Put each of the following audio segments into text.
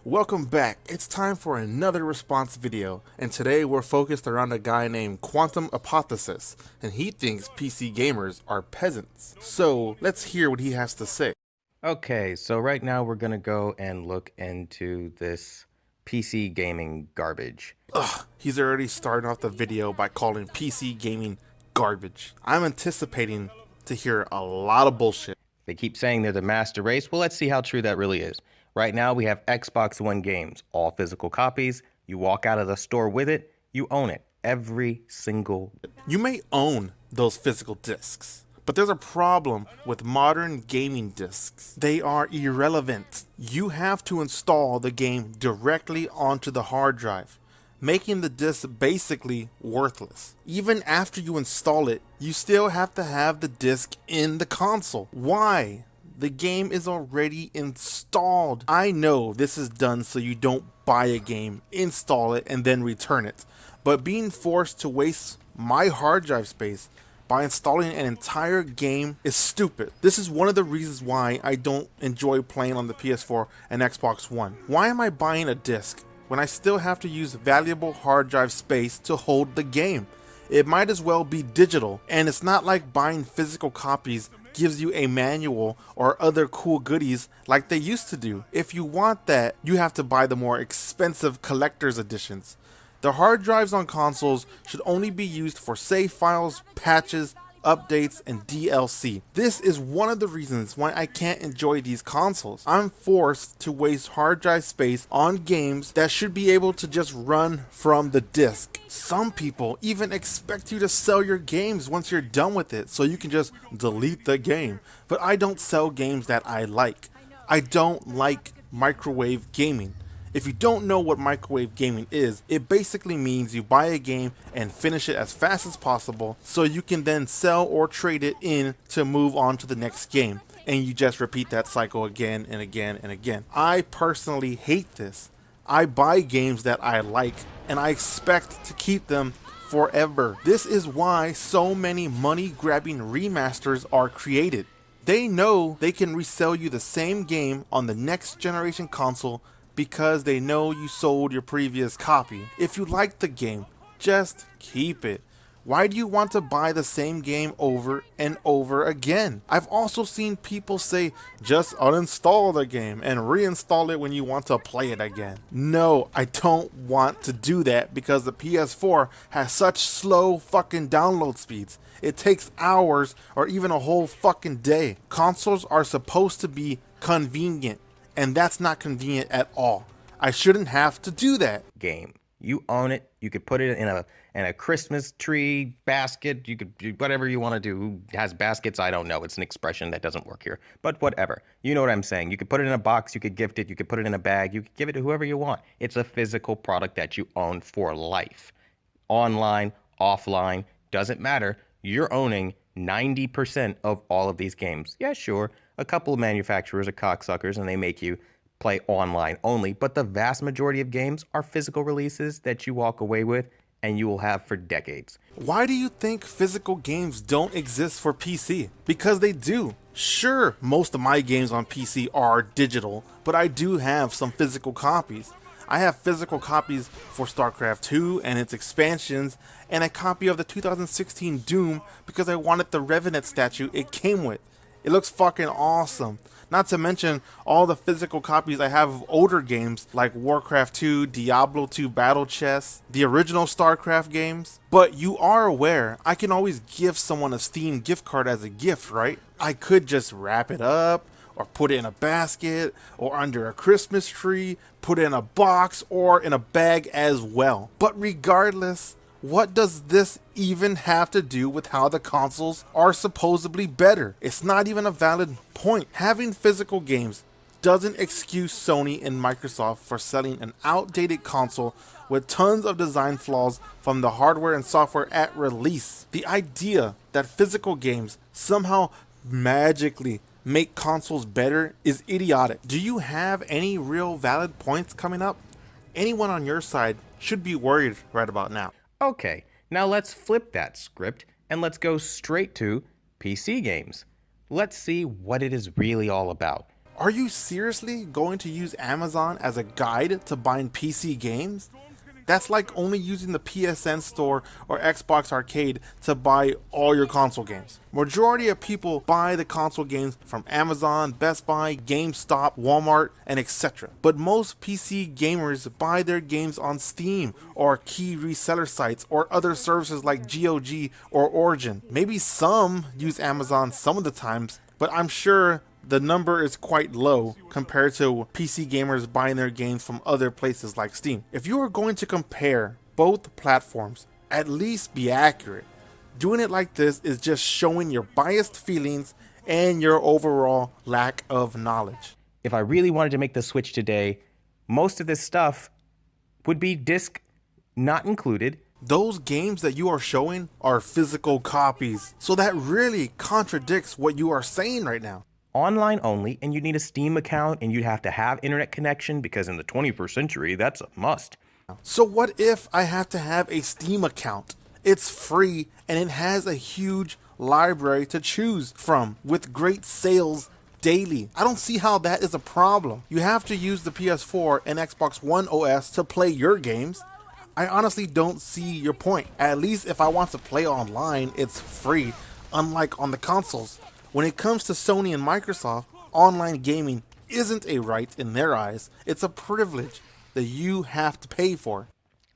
Welcome back. It's time for another response video, and today we're focused around a guy named Quantum Hypothesis, and he thinks PC gamers are peasants. So let's hear what he has to say. Okay, so right now we're gonna go and look into this PC gaming garbage. Ugh, he's already starting off the video by calling PC gaming garbage. I'm anticipating to hear a lot of bullshit. They keep saying they're the master race. Well, let's see how true that really is. Right now we have Xbox One games, all physical copies. You walk out of the store with it, you own it. Every single. You may own those physical discs, but there's a problem with modern gaming discs. They are irrelevant. You have to install the game directly onto the hard drive, making the disc basically worthless. Even after you install it, you still have to have the disc in the console. Why? The game is already installed. I know this is done so you don't buy a game, install it, and then return it. But being forced to waste my hard drive space by installing an entire game is stupid. This is one of the reasons why I don't enjoy playing on the PS4 and Xbox One. Why am I buying a disc when I still have to use valuable hard drive space to hold the game? It might as well be digital, and it's not like buying physical copies gives you a manual or other cool goodies like they used to do. If you want that, you have to buy the more expensive collector's editions. The hard drives on consoles should only be used for save files, patches, updates, and DLC. This is one of the reasons why I can't enjoy these consoles. I'm forced to waste hard drive space on games that should be able to just run from the disc. Some people even expect you to sell your games once you're done with it so you can just delete the game. But I don't sell games that I like. I don't like microwave gaming. If you don't know what microwave gaming is, it basically means you buy a game and finish it as fast as possible so you can then sell or trade it in to move on to the next game. And you just repeat that cycle again and again and again. I personally hate this. I buy games that I like and I expect to keep them forever. This is why so many money-grabbing remasters are created. They know they can resell you the same game on the next generation console because they know you sold your previous copy. If you like the game, just keep it. Why do you want to buy the same game over and over again? I've also seen people say, just uninstall the game and reinstall it when you want to play it again. No, I don't want to do that because the PS4 has such slow fucking download speeds. It takes hours or even a whole fucking day. Consoles are supposed to be convenient, and that's not convenient at all. I shouldn't have to do that. Game. You own it. You could put it in a Christmas tree basket. You could do whatever you want to do. Who has baskets? I don't know. It's an expression that doesn't work here. But whatever. You know what I'm saying. You could put it in a box. You could gift it. You could put it in a bag. You could give it to whoever you want. It's a physical product that you own for life. Online, offline, doesn't matter. You're owning 90% of all of these games. Yeah, sure. A couple of manufacturers are cocksuckers and they make you play online only, but the vast majority of games are physical releases that you walk away with and you will have for decades. Why do you think physical games don't exist for PC? Because they do. Sure, most of my games on PC are digital, but I do have some physical copies. I have physical copies for StarCraft 2 and its expansions, and a copy of the 2016 Doom because I wanted the Revenant statue it came with. It looks fucking awesome. Not to mention all the physical copies I have of older games like Warcraft 2, Diablo 2 Battle Chess, the original StarCraft games. But you are aware, I can always give someone a Steam gift card as a gift, right? I could just wrap it up, or put it in a basket, or under a Christmas tree, put it in a box, or in a bag as well. But regardless, what does this even have to do with how the consoles are supposedly better? It's not even a valid point. Having physical games doesn't excuse Sony and Microsoft for selling an outdated console with tons of design flaws from the hardware and software at release. The idea that physical games somehow magically make consoles better is idiotic. Do you have any real valid points coming up? Anyone on your side should be worried right about now. Okay, now let's flip that script and let's go straight to PC games. Let's see what it is really all about. Are you seriously going to use Amazon as a guide to buying PC games? That's like only using the PSN store or Xbox Arcade to buy all your console games. Majority of people buy the console games from Amazon, Best Buy, GameStop, Walmart, and etc. But most PC gamers buy their games on Steam or key reseller sites or other services like GOG or Origin. Maybe some use Amazon some of the times, but I'm sure the number is quite low compared to PC gamers buying their games from other places like Steam. If you are going to compare both platforms, at least be accurate. Doing it like this is just showing your biased feelings and your overall lack of knowledge. If I really wanted to make the switch today, most of this stuff would be disc not included. Those games that you are showing are physical copies, so that really contradicts what you are saying right now. Online only, and you need a Steam account, and you'd have to have internet connection because in the 21st century, that's a must. So what if I have to have a Steam account? It's free and it has a huge library to choose from with great sales daily. I don't see how that is a problem. You have to use the PS4 and Xbox One OS to play your games. I honestly don't see your point. At least if I want to play online, it's free, unlike on the consoles. When it comes to Sony and Microsoft, online gaming isn't a right in their eyes. It's a privilege that you have to pay for.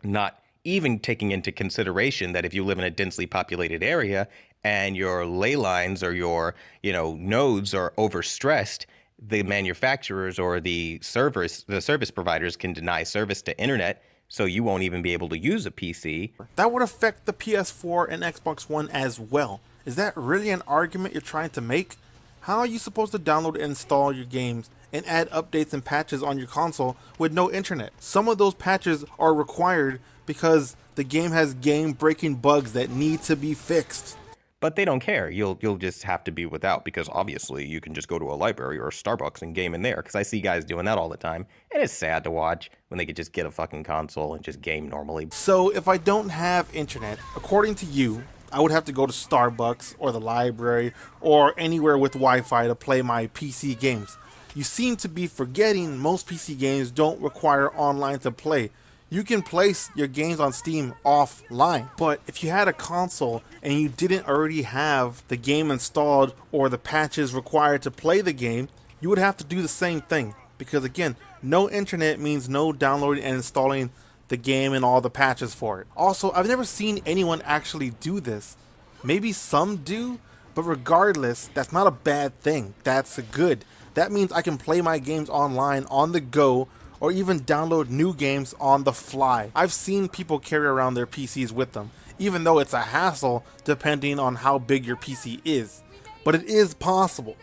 Not even taking into consideration that if you live in a densely populated area and your ley lines or your, nodes are overstressed, the manufacturers or the service providers can deny service to internet, so you won't even be able to use a PC. That would affect the PS4 and Xbox One as well. Is that really an argument you're trying to make? How are you supposed to download and install your games and add updates and patches on your console with no internet? Some of those patches are required because the game has game-breaking bugs that need to be fixed. But they don't care. You'll just have to be without, because obviously you can just go to a library or a Starbucks and game in there, because I see guys doing that all the time. And it's sad to watch when they could just get a fucking console and just game normally. So if I don't have internet, according to you, I would have to go to Starbucks or the library or anywhere with Wi-Fi to play my PC games. You seem to be forgetting most PC games don't require online to play. You can place your games on Steam offline, but if you had a console and you didn't already have the game installed or the patches required to play the game, you would have to do the same thing. Because again, no internet means no downloading and installing the game and all the patches for it. Also, I've never seen anyone actually do this. Maybe some do, but regardless, that's not a bad thing. That's good. That means I can play my games online on the go, or even download new games on the fly. I've seen people carry around their PCs with them, even though it's a hassle depending on how big your PC is. But it is possible.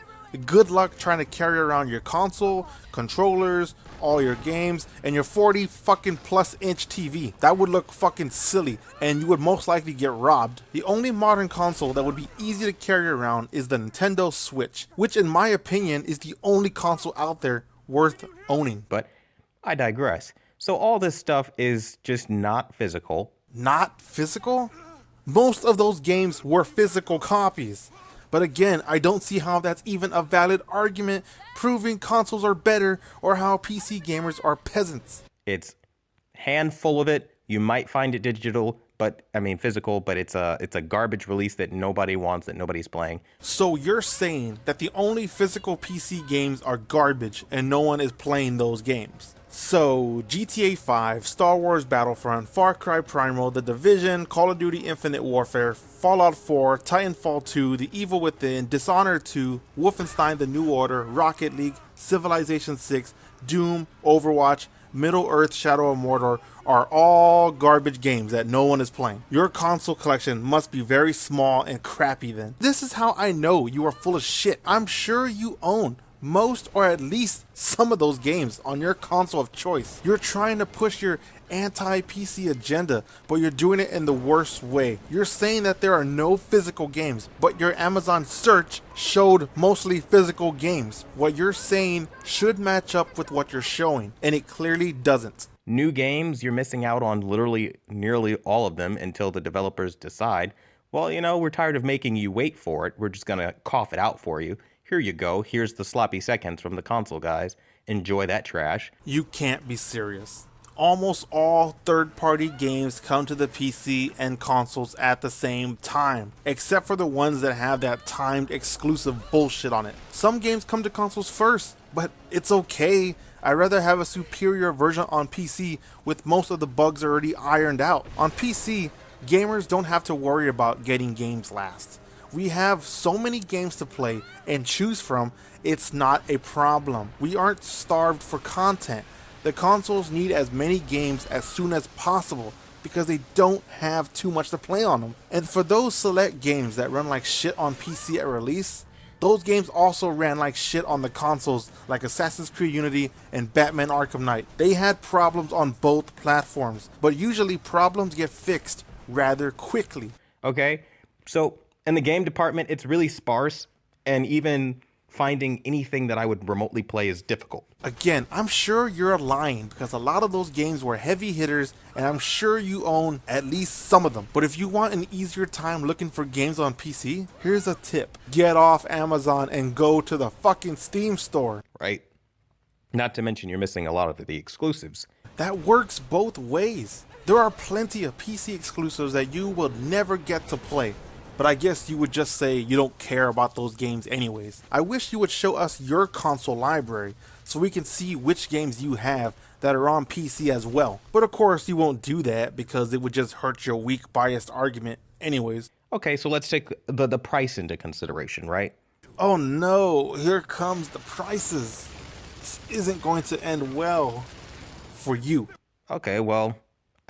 Good luck trying to carry around your console, controllers, all your games, and your 40 fucking plus inch TV. That would look fucking silly, and you would most likely get robbed. The only modern console that would be easy to carry around is the Nintendo Switch, which in my opinion is the only console out there worth owning. But I digress. So all this stuff is just not physical. Not physical? Most of those games were physical copies. But again, I don't see how that's even a valid argument proving consoles are better or how PC gamers are peasants. It's handful of it. You might find it digital, physical, but it's a garbage release that nobody wants, that nobody's playing. So you're saying that the only physical PC games are garbage and no one is playing those games? So, GTA 5, Star Wars Battlefront, Far Cry Primal, The Division, Call of Duty Infinite Warfare, Fallout 4, Titanfall 2, The Evil Within, Dishonored 2, Wolfenstein The New Order, Rocket League, Civilization 6, Doom, Overwatch, Middle-earth Shadow of Mordor are all garbage games that no one is playing. Your console collection must be very small and crappy then. This is how I know you are full of shit. I'm sure you own most or at least some of those games on your console of choice. You're trying to push your anti-PC agenda, but you're doing it in the worst way. You're saying that there are no physical games, but your Amazon search showed mostly physical games. What you're saying should match up with what you're showing, and it clearly doesn't. New games, you're missing out on literally nearly all of them until the developers decide, well, we're tired of making you wait for it. We're just going to cough it out for you. Here you go. Here's the sloppy seconds from the console guys. Enjoy that trash. You can't be serious. Almost all third-party games come to the PC and consoles at the same time, except for the ones that have that timed exclusive bullshit on it. Some games come to consoles first, but it's okay. I'd rather have a superior version on PC with most of the bugs already ironed out. On PC, gamers don't have to worry about getting games last. We have so many games to play and choose from, it's not a problem. We aren't starved for content. The consoles need as many games as soon as possible because they don't have too much to play on them. And for those select games that run like shit on PC at release, those games also ran like shit on the consoles like Assassin's Creed Unity and Batman Arkham Knight. They had problems on both platforms, but usually problems get fixed rather quickly. Okay, so in the game department, it's really sparse, and even finding anything that I would remotely play is difficult. Again, I'm sure you're lying because a lot of those games were heavy hitters and I'm sure you own at least some of them. But if you want an easier time looking for games on PC, here's a tip. Get off Amazon and go to the fucking Steam store. Right? Not to mention you're missing a lot of the exclusives. That works both ways. There are plenty of PC exclusives that you will never get to play. But I guess you would just say you don't care about those games anyways. I wish you would show us your console library so we can see which games you have that are on PC as well. But of course you won't do that because it would just hurt your weak biased argument anyways. Okay, so let's take the price into consideration, right? Oh no, here comes the prices. This isn't going to end well for you. Okay, well,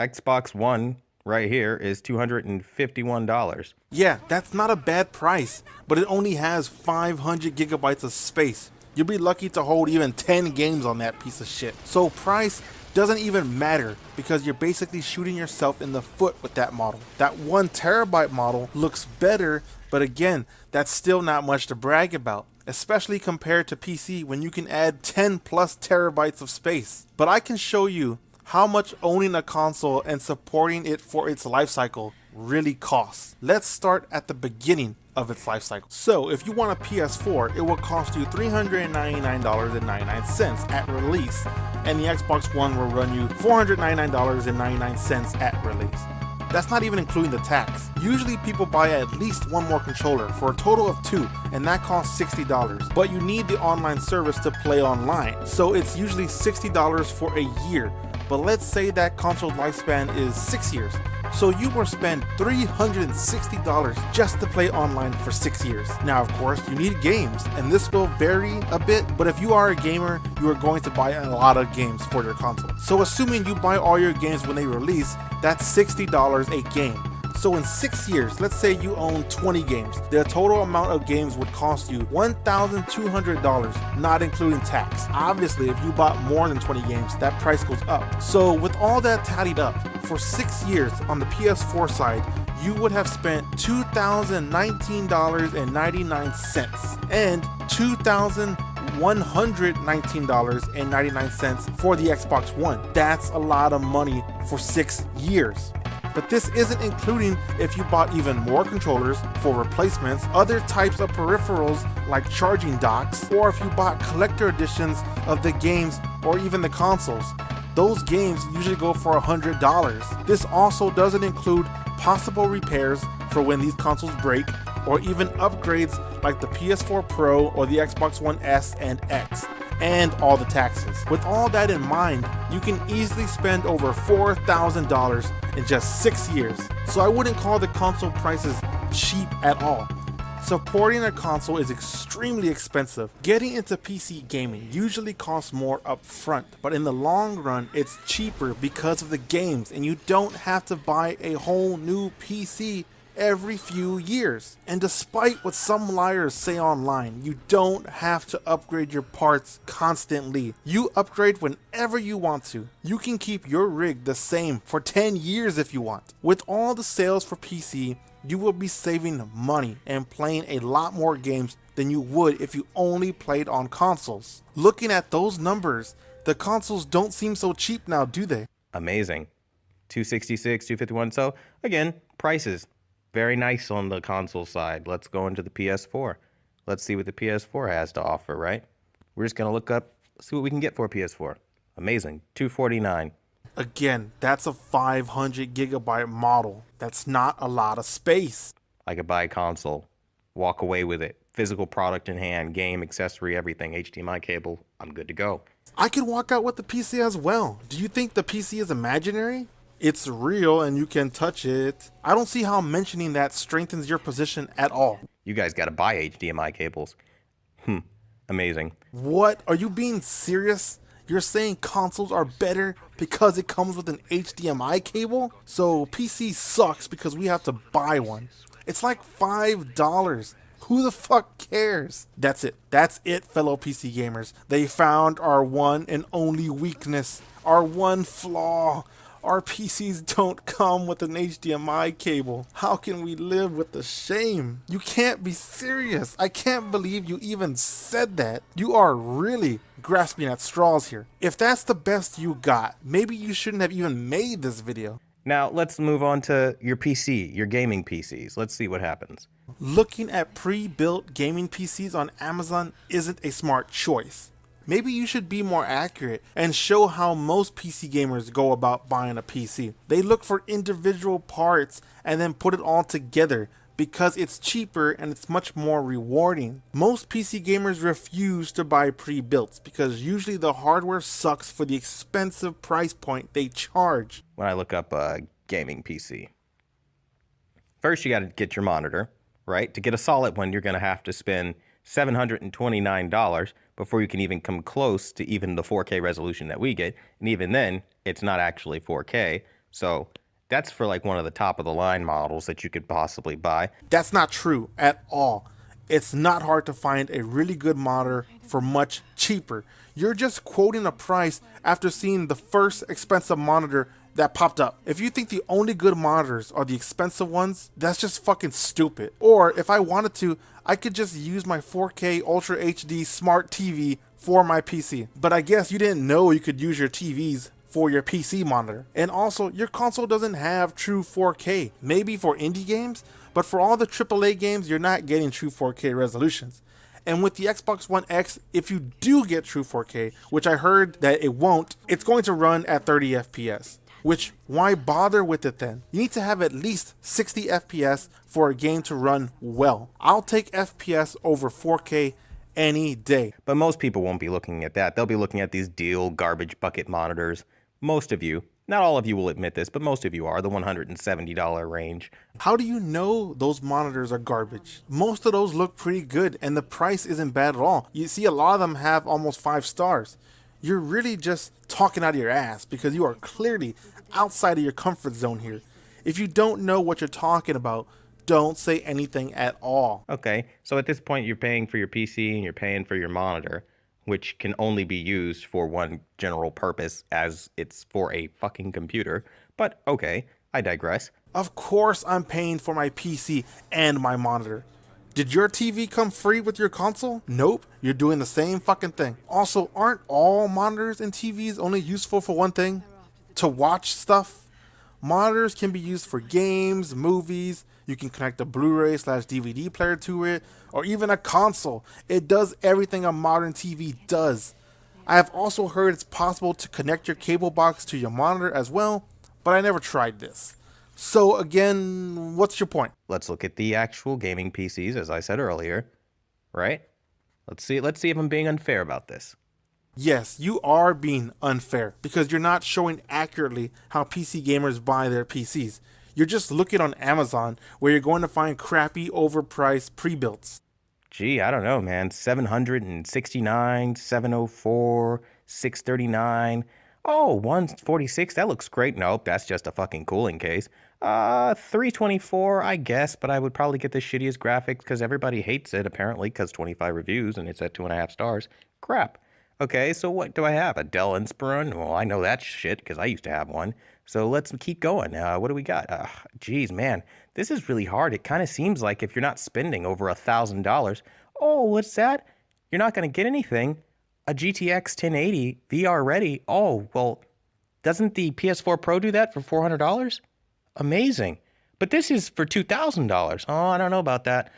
Xbox One right here is $251. Yeah, that's not a bad price, but it only has 500 gigabytes of space. You'll be lucky to hold even 10 games on that piece of shit. So price doesn't even matter because you're basically shooting yourself in the foot with that model. That 1 terabyte model looks better, but again, that's still not much to brag about, especially compared to PC when you can add 10 plus terabytes of space. But I can show you how much owning a console and supporting it for its lifecycle really costs. Let's start at the beginning of its lifecycle. So if you want a PS4, it will cost you $399.99 at release, and the Xbox One will run you $499.99 at release. That's not even including the tax. Usually people buy at least one more controller for a total of 2, and that costs $60. But you need the online service to play online, so it's usually $60 for a year. But let's say that console's lifespan is 6 years. So you will spend $360 just to play online for 6 years. Now, of course, you need games, and this will vary a bit, but if you are a gamer, you are going to buy a lot of games for your console. So assuming you buy all your games when they release, that's $60 a game. So in 6 years, let's say you own 20 games. The total amount of games would cost you $1,200, not including tax. Obviously, if you bought more than 20 games, that price goes up. So with all that tallied up, for 6 years on the PS4 side, you would have spent $2,019.99 and $2,119.99 for the Xbox One. That's a lot of money for 6 years. But this isn't including if you bought even more controllers for replacements, other types of peripherals like charging docks, or if you bought collector editions of the games or even the consoles. Those games usually go for $100. This also doesn't include possible repairs for when these consoles break, or even upgrades like the PS4 Pro or the Xbox One S and X, and all the taxes. With all that in mind, you can easily spend over $4,000 in just 6 years. So I wouldn't call the console prices cheap at all. Supporting a console is extremely expensive. Getting into PC gaming usually costs more up front, but in the long run, it's cheaper because of the games, and you don't have to buy a whole new PC every few years. And despite what some liars say online, you don't have to upgrade your parts constantly. You upgrade whenever you want to. You can keep your rig the same for 10 years if you want. With all the sales for PC, you will be saving money and playing a lot more games than you would if you only played on consoles. Looking at those numbers, the consoles don't seem so cheap now, do they? Amazing. $266, $251. So again, prices very nice on the console side. Let's go into the PS4. Let's see what the PS4 has to offer, right? We're just going to look up, see what we can get for a PS4. Amazing. $249. Again, that's a 500 gigabyte model. That's not a lot of space. I could buy a console, walk away with it, physical product in hand, game, accessory, everything, HDMI cable, I'm good to go. I could walk out with the PC as well. Do you think the PC is imaginary? It's real and you can touch it. I don't see how mentioning that strengthens your position at all. You guys got to buy HDMI cables. Amazing. What? Are you being serious? You're saying consoles are better because it comes with an HDMI cable? So PC sucks because we have to buy one. It's like $5. Who the fuck cares? That's it. That's it, fellow PC gamers. They found our one and only weakness, our one flaw. Our PCs don't come with an HDMI cable. How can we live with the shame? You can't be serious. I can't believe you even said that. You are really grasping at straws here. If that's the best you got, maybe you shouldn't have even made this video. Now, let's move on to your PC, your gaming PCs. Let's see what happens. Looking at pre-built gaming PCs on Amazon isn't a smart choice. Maybe you should be more accurate and show how most PC gamers go about buying a PC. They look for individual parts and then put it all together because it's cheaper and it's much more rewarding. Most PC gamers refuse to buy pre-builts because usually the hardware sucks for the expensive price point they charge. When I look up a gaming PC, first you got to get your monitor, right? To get a solid one, you're going to have to spend $729 before you can even come close to even the 4K resolution that we get. And even then, it's not actually 4K. So that's for like one of the top of the line models that you could possibly buy. That's not true at all. It's not hard to find a really good monitor for much cheaper. You're just quoting a price after seeing the first expensive monitor that popped up. If you think the only good monitors are the expensive ones, that's just fucking stupid. Or if I wanted to, I could just use my 4K Ultra HD smart TV for my PC. But I guess you didn't know you could use your TVs for your PC monitor. And also, your console doesn't have true 4K. Maybe for indie games, but for all the AAA games, you're not getting true 4K resolutions. And with the Xbox One X, if you do get true 4K, which I heard that it won't, it's going to run at 30 FPS. Which, why bother with it then? You need to have at least 60 FPS for a game to run well. I'll take FPS over 4K any day. But most people won't be looking at that. They'll be looking at these deal garbage bucket monitors. Most of you, not all of you will admit this, but most of you are, the $170 range. How do you know those monitors are garbage? Most of those look pretty good and the price isn't bad at all. You see, a lot of them have almost 5 stars. You're really just talking out of your ass because you are clearly outside of your comfort zone here. If you don't know what you're talking about, don't say anything at all. Okay, so at this point you're paying for your PC and you're paying for your monitor, which can only be used for one general purpose, as it's for a fucking computer. But okay, I digress. Of course I'm paying for my PC and my monitor. Did your TV come free with your console? Nope, you're doing the same fucking thing. Also, aren't all monitors and TVs only useful for one thing? To watch stuff? Monitors can be used for games, movies, you can connect a Blu-ray/DVD player to it, or even a console. It does everything a modern TV does. I have also heard it's possible to connect your cable box to your monitor as well, but I never tried this. So again, what's your point? Let's look at the actual gaming PCs, as I said earlier, right? Let's see if I'm being unfair about this. Yes, you are being unfair because you're not showing accurately how PC gamers buy their PCs. You're just looking on Amazon where you're going to find crappy, overpriced pre-builts. Gee, I don't know, man. $769, $704, $639. Oh, $146, that looks great. Nope, that's just a fucking cooling case. $324, I guess, but I would probably get the shittiest graphics because everybody hates it, apparently, because 25 reviews and it's at 2.5 stars. Crap. Okay, so what do I have? A Dell Inspiron? Well, I know that shit because I used to have one. So let's keep going. What do we got? Geez, man, this is really hard. It kind of seems like if you're not spending over $1,000, oh, what's that? You're not going to get anything. A GTX 1080 VR ready. Oh, well, doesn't the PS4 Pro do that for $400? Amazing. But this is for $2,000. Oh, I don't know about that.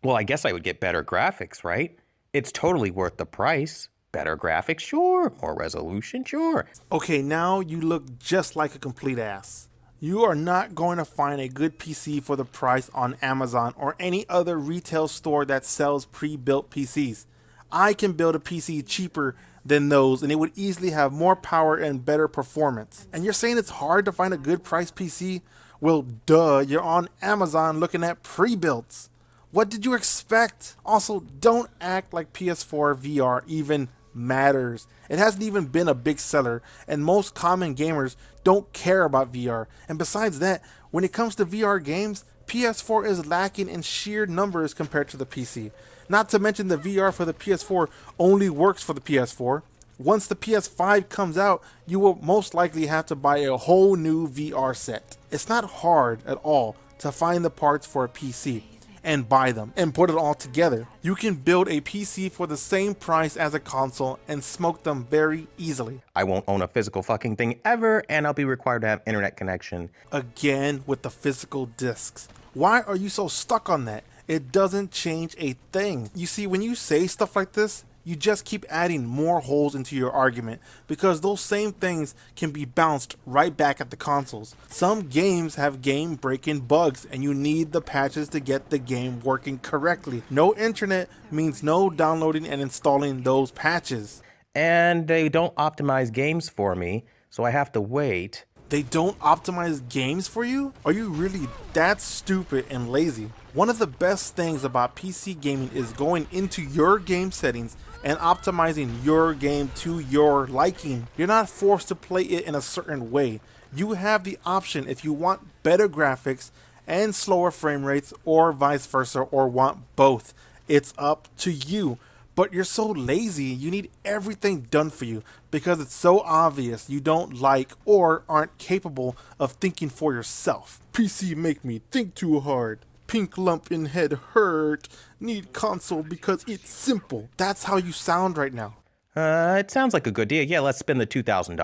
Well, I guess I would get better graphics, right? It's totally worth the price. Better graphics, sure. More resolution, sure. Okay, now you look just like a complete ass. You are not going to find a good PC for the price on Amazon or any other retail store that sells pre-built PCs. I can build a PC cheaper than those and it would easily have more power and better performance. And you're saying it's hard to find a good price PC? Well, duh, you're on Amazon looking at pre-builts. What did you expect? Also, don't act like PS4 VR even matters. It hasn't even been a big seller, and most common gamers don't care about VR. And besides that, when it comes to VR games, PS4 is lacking in sheer numbers compared to the PC. Not to mention the VR for the PS4 only works for the PS4. Once the PS5 comes out, you will most likely have to buy a whole new VR set. It's not hard at all to find the parts for a PC and buy them and put it all together. You can build a PC for the same price as a console and smoke them very easily. I won't own a physical fucking thing ever, and I'll be required to have internet connection. Again with the physical discs. Why are you so stuck on that? It doesn't change a thing. You see, when you say stuff like this, you just keep adding more holes into your argument because those same things can be bounced right back at the consoles. Some games have game breaking bugs and you need the patches to get the game working correctly. No internet means no downloading and installing those patches. And they don't optimize games for me, so I have to wait. They don't optimize games for you? Are you really that stupid and lazy? One of the best things about PC gaming is going into your game settings and optimizing your game to your liking. You're not forced to play it in a certain way. You have the option if you want better graphics and slower frame rates or vice versa or want both. It's up to you. But you're so lazy, you need everything done for you because it's so obvious you don't like or aren't capable of thinking for yourself. PC make me think too hard. Pink lump in head hurt. Need console because it's simple. That's how you sound right now. It sounds like a good deal. Yeah, let's spend the $2,000.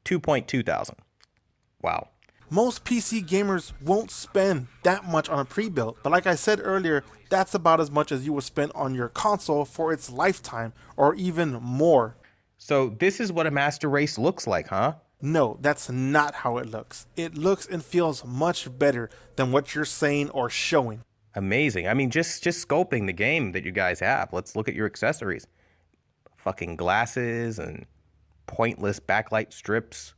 2.2 thousand. Wow. Most PC gamers won't spend that much on a pre-built, but like I said earlier, that's about as much as you would spend on your console for its lifetime, or even more. So this is what a master race looks like, huh? No, that's not how it looks. It looks and feels much better than what you're saying or showing. Amazing. I mean, just scoping the game that you guys have. Let's look at your accessories. Fucking glasses and pointless backlight strips.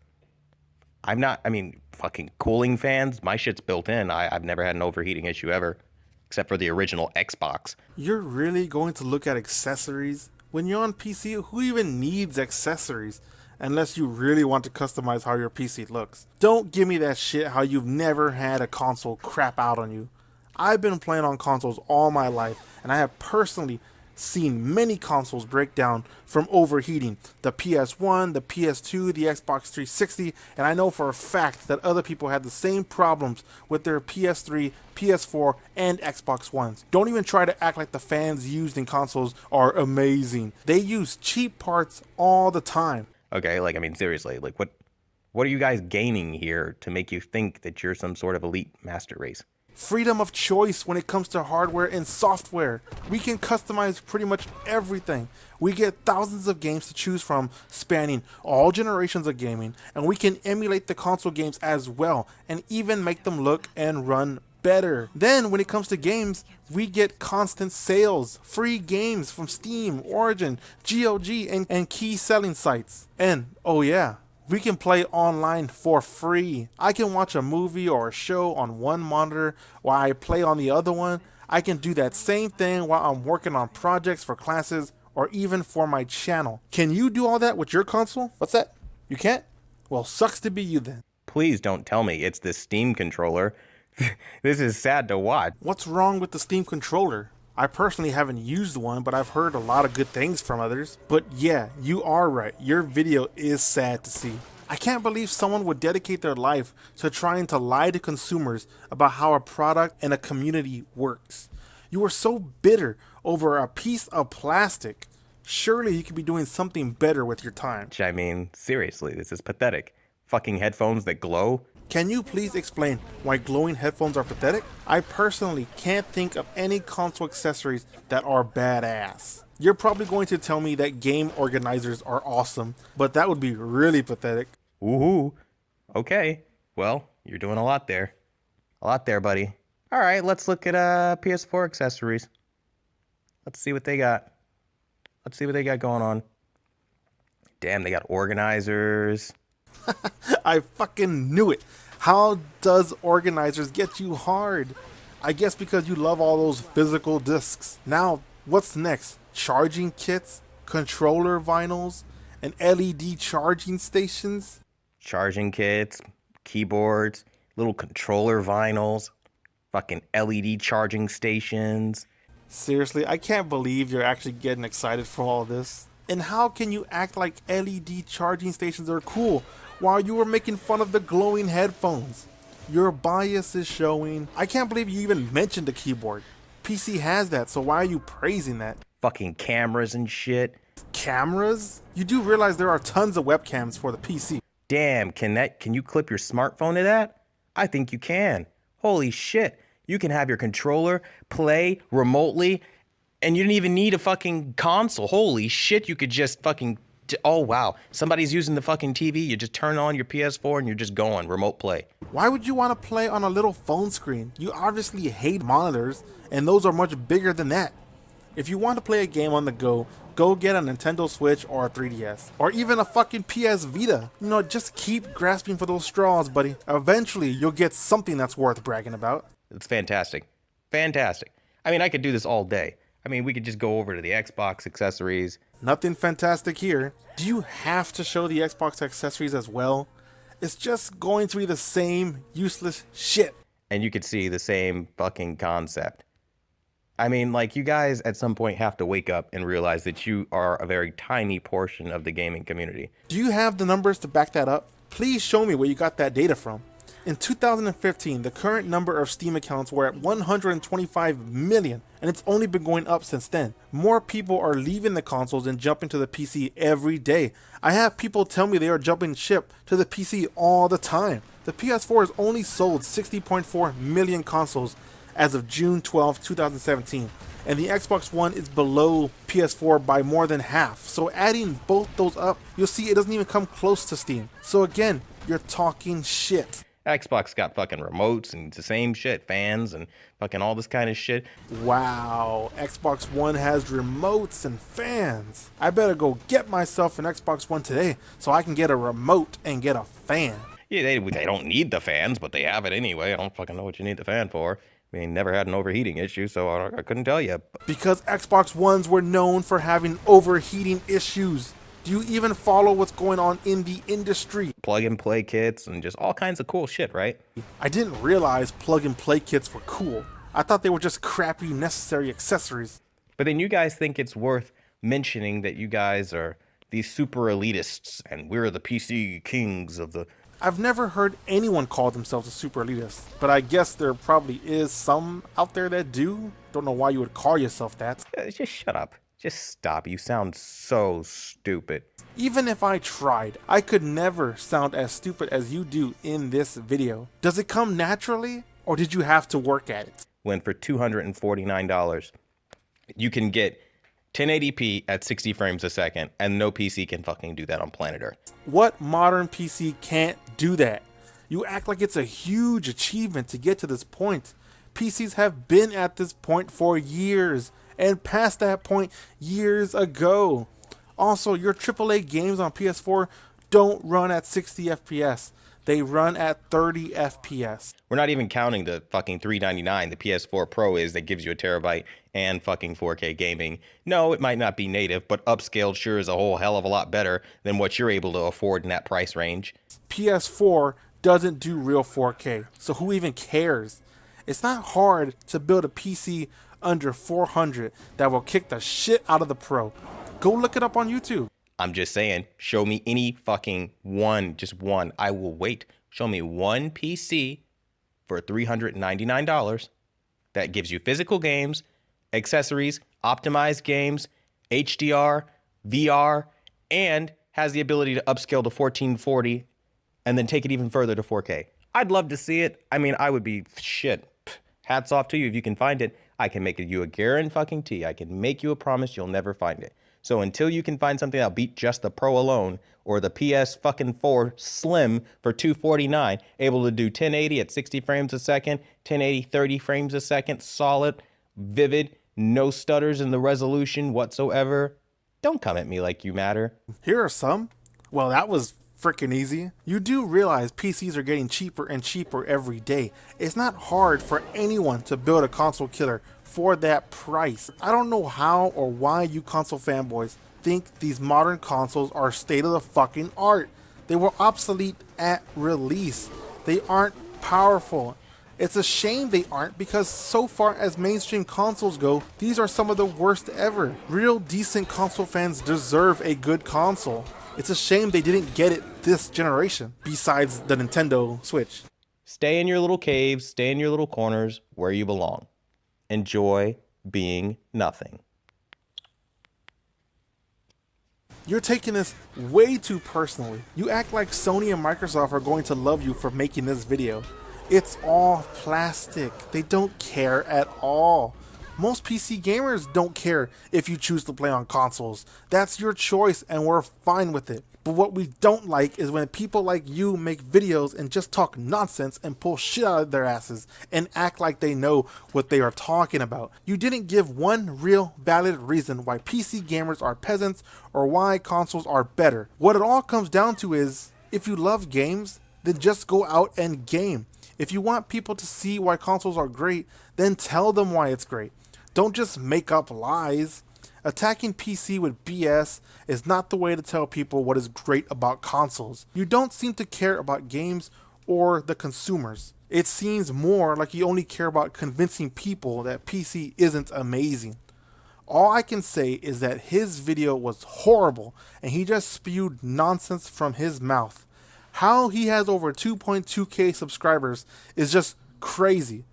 Fucking cooling fans. My shit's built in. I've never had an overheating issue ever, except for the original Xbox. You're really going to look at accessories? When you're on PC, who even needs accessories? Unless you really want to customize how your PC looks. Don't give me that shit how you've never had a console crap out on you. I've been playing on consoles all my life, and I have personally seen many consoles break down from overheating. The PS1, the PS2, the Xbox 360, and I know for a fact that other people had the same problems with their PS3, PS4, and Xbox Ones. Don't even try to act like the fans used in consoles are amazing. They use cheap parts all the time. Okay, seriously, what are you guys gaining here to make you think that you're some sort of elite master race? Freedom of choice when it comes to hardware and software. We can customize pretty much everything. We get thousands of games to choose from, spanning all generations of gaming, and we can emulate the console games as well, and even make them look and run better. Then when it comes to games, we get constant sales, free games from Steam, Origin, GOG, and key selling sites. And oh yeah, we can play online for free. I can watch a movie or a show on one monitor while I play on the other one. I can do that same thing while I'm working on projects for classes or even for my channel. Can you do all that with your console? What's that? You can't? Well, sucks to be you then. Please don't tell me it's the Steam controller. This is sad to watch. What's wrong with the Steam controller? I personally haven't used one, but I've heard a lot of good things from others. But yeah, you are right. Your video is sad to see. I can't believe someone would dedicate their life to trying to lie to consumers about how a product and a community works. You are so bitter over a piece of plastic. Surely you could be doing something better with your time. I mean, seriously, this is pathetic. Fucking headphones that glow. Can you please explain why glowing headphones are pathetic? I personally can't think of any console accessories that are badass. You're probably going to tell me that game organizers are awesome, but that would be really pathetic. Woohoo. Okay. Well, you're doing a lot there. A lot there, buddy. All right, let's look at PS4 accessories. Let's see what they got. Let's see what they got going on. Damn, they got organizers. I fucking knew it. How does organizers get you hard? I guess because you love all those physical discs. Now, what's next? Charging kits? Controller vinyls? And LED charging stations? Charging kits, keyboards, little controller vinyls, fucking LED charging stations. Seriously, I can't believe you're actually getting excited for all this. And how can you act like LED charging stations are cool while you were making fun of the glowing headphones? Your bias is showing. I can't believe you even mentioned the keyboard. PC has that, so why are you praising that? Fucking cameras and shit. Cameras? You do realize there are tons of webcams for the PC. Damn, can you clip your smartphone to that? I think you can. Holy shit. You can have your controller play remotely, and you didn't even need a fucking console. Holy shit, you could just fucking... Oh, wow. Somebody's using the fucking TV. You just turn on your PS4 and you're just going. Remote play. Why would you want to play on a little phone screen? You obviously hate monitors, and those are much bigger than that. If you want to play a game on the go, go get a Nintendo Switch or a 3DS. Or even a fucking PS Vita. You know, just keep grasping for those straws, buddy. Eventually, you'll get something that's worth bragging about. It's fantastic. Fantastic. I mean, I could do this all day. I mean, we could just go over to the Xbox accessories. Nothing fantastic here. Do you have to show the Xbox accessories as well? It's just going to be the same useless shit. And you could see the same fucking concept. I mean, like, you guys at some point have to wake up and realize that you are a very tiny portion of the gaming community. Do you have the numbers to back that up? Please show me where you got that data from. In 2015, the current number of Steam accounts were at 125 million, and it's only been going up since then. More people are leaving the consoles and jumping to the PC every day. I have people tell me they are jumping ship to the PC all the time. The PS4 has only sold 60.4 million consoles as of June 12, 2017, and the Xbox One is below PS4 by more than half. So adding both those up, you'll see it doesn't even come close to Steam. So again, you're talking shit. Xbox got fucking remotes and it's the same shit, fans and fucking all this kind of shit. Wow, Xbox One has remotes and fans. I better go get myself an Xbox One today so I can get a remote and get a fan. Yeah, they don't need the fans, but they have it anyway. I don't fucking know what you need the fan for. I mean, never had an overheating issue, so I couldn't tell you. Because Xbox Ones were known for having overheating issues. Do you even follow what's going on in the industry? Plug and play kits and just all kinds of cool shit, right? I didn't realize plug and play kits were cool. I thought they were just crappy necessary accessories. But then you guys think it's worth mentioning that you guys are these super elitists and we're the PC kings of the... I've never heard anyone call themselves a super elitist, but I guess there probably is some out there that do. Don't know why you would call yourself that. Just shut up. Just stop. You sound so stupid. Even if I tried, I could never sound as stupid as you do in this video. Does it come naturally, or did you have to work at it? When for $249, you can get 1080p at 60 frames a second, and no PC can fucking do that on planet Earth. What modern PC can't do that? You act like it's a huge achievement to get to this point. PCs have been at this point for years, and past that point years ago. Also, your AAA games on PS4 don't run at 60 FPS. They run at 30 FPS. We're not even counting the fucking $399 the PS4 Pro is that gives you a terabyte and fucking 4K gaming. No, it might not be native, but upscaled sure is a whole hell of a lot better than what you're able to afford in that price range. PS4 doesn't do real 4K, so who even cares? It's not hard to build a PC under 400 that will kick the shit out of the Pro. Go look it up on YouTube. I'm just saying, show me any fucking one, just one. I will wait. Show me one PC for $399 that gives you physical games, accessories, optimized games, HDR, VR, and has the ability to upscale to 1440 and then take it even further to 4K. I'd love to see it. I mean, I would be shit. Hats off to you if you can find it. I can make you a guarantee. I can make you a promise you'll never find it. So until you can find something that'll beat just the Pro alone or the PS fucking 4 Slim for $249, able to do 1080 at 60 frames a second, 1080 30 frames a second, solid, vivid, no stutters in the resolution whatsoever, don't come at me like you matter. Here are some. Well, that was freaking easy. You do realize PCs are getting cheaper and cheaper every day. It's not hard for anyone to build a console killer for that price. I don't know how or why you console fanboys think these modern consoles are state of the fucking art. They were obsolete at release. They aren't powerful. It's a shame they aren't, because so far as mainstream consoles go, these are some of the worst ever. Real decent console fans deserve a good console. It's a shame they didn't get it this generation, besides the Nintendo Switch. Stay in your little caves, stay in your little corners where you belong. Enjoy being nothing. You're taking this way too personally. You act like Sony and Microsoft are going to love you for making this video. It's all plastic. They don't care at all. Most PC gamers don't care if you choose to play on consoles. That's your choice and we're fine with it. But what we don't like is when people like you make videos and just talk nonsense and pull shit out of their asses and act like they know what they are talking about. You didn't give one real valid reason why PC gamers are peasants or why consoles are better. What it all comes down to is, if you love games, then just go out and game. If you want people to see why consoles are great, then tell them why it's great. Don't just make up lies. Attacking PC with BS is not the way to tell people what is great about consoles. You don't seem to care about games or the consumers. It seems more like you only care about convincing people that PC isn't amazing. All I can say is that his video was horrible and he just spewed nonsense from his mouth. How he has over 2.2k subscribers is just crazy.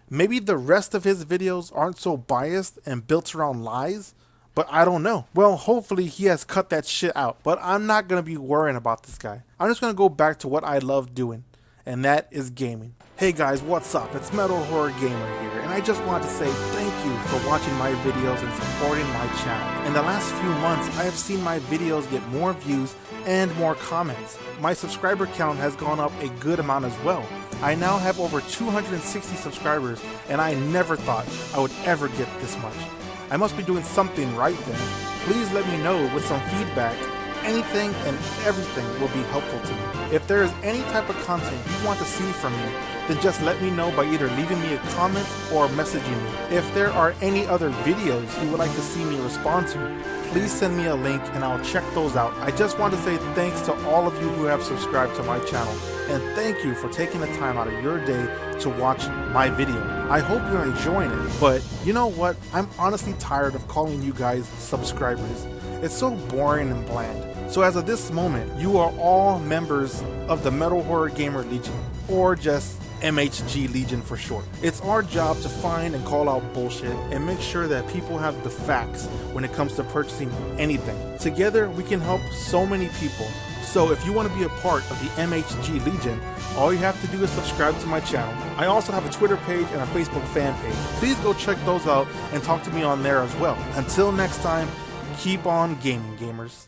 Maybe the rest of his videos aren't so biased and built around lies, but I don't know. Well, hopefully he has cut that shit out, but I'm not going to be worrying about this guy. I'm just going to go back to what I love doing, and that is gaming. Hey guys, what's up? It's MetalHorrorGamer here, and I just wanted to say thank you for watching my videos and supporting my channel. In the last few months, I have seen my videos get more views and more comments. My subscriber count has gone up a good amount as well. I now have over 260 subscribers, and I never thought I would ever get this much. I must be doing something right then. Please let me know with some feedback. Anything and everything will be helpful to me. If there is any type of content you want to see from me, then just let me know by either leaving me a comment or messaging me. If there are any other videos you would like to see me respond to, please send me a link and I'll check those out. I just want to say thanks to all of you who have subscribed to my channel, and thank you for taking the time out of your day to watch my video. I hope you're enjoying it, but you know what? I'm honestly tired of calling you guys subscribers. It's so boring and bland. So as of this moment, you are all members of the MetalHorrorGamer Legion, or just MHG Legion for short. It's our job to find and call out bullshit and make sure that people have the facts when it comes to purchasing anything. Together, we can help so many people. So if you want to be a part of the MHG Legion, all you have to do is subscribe to my channel. I also have a Twitter page and a Facebook fan page. Please go check those out and talk to me on there as well. Until next time, keep on gaming, gamers.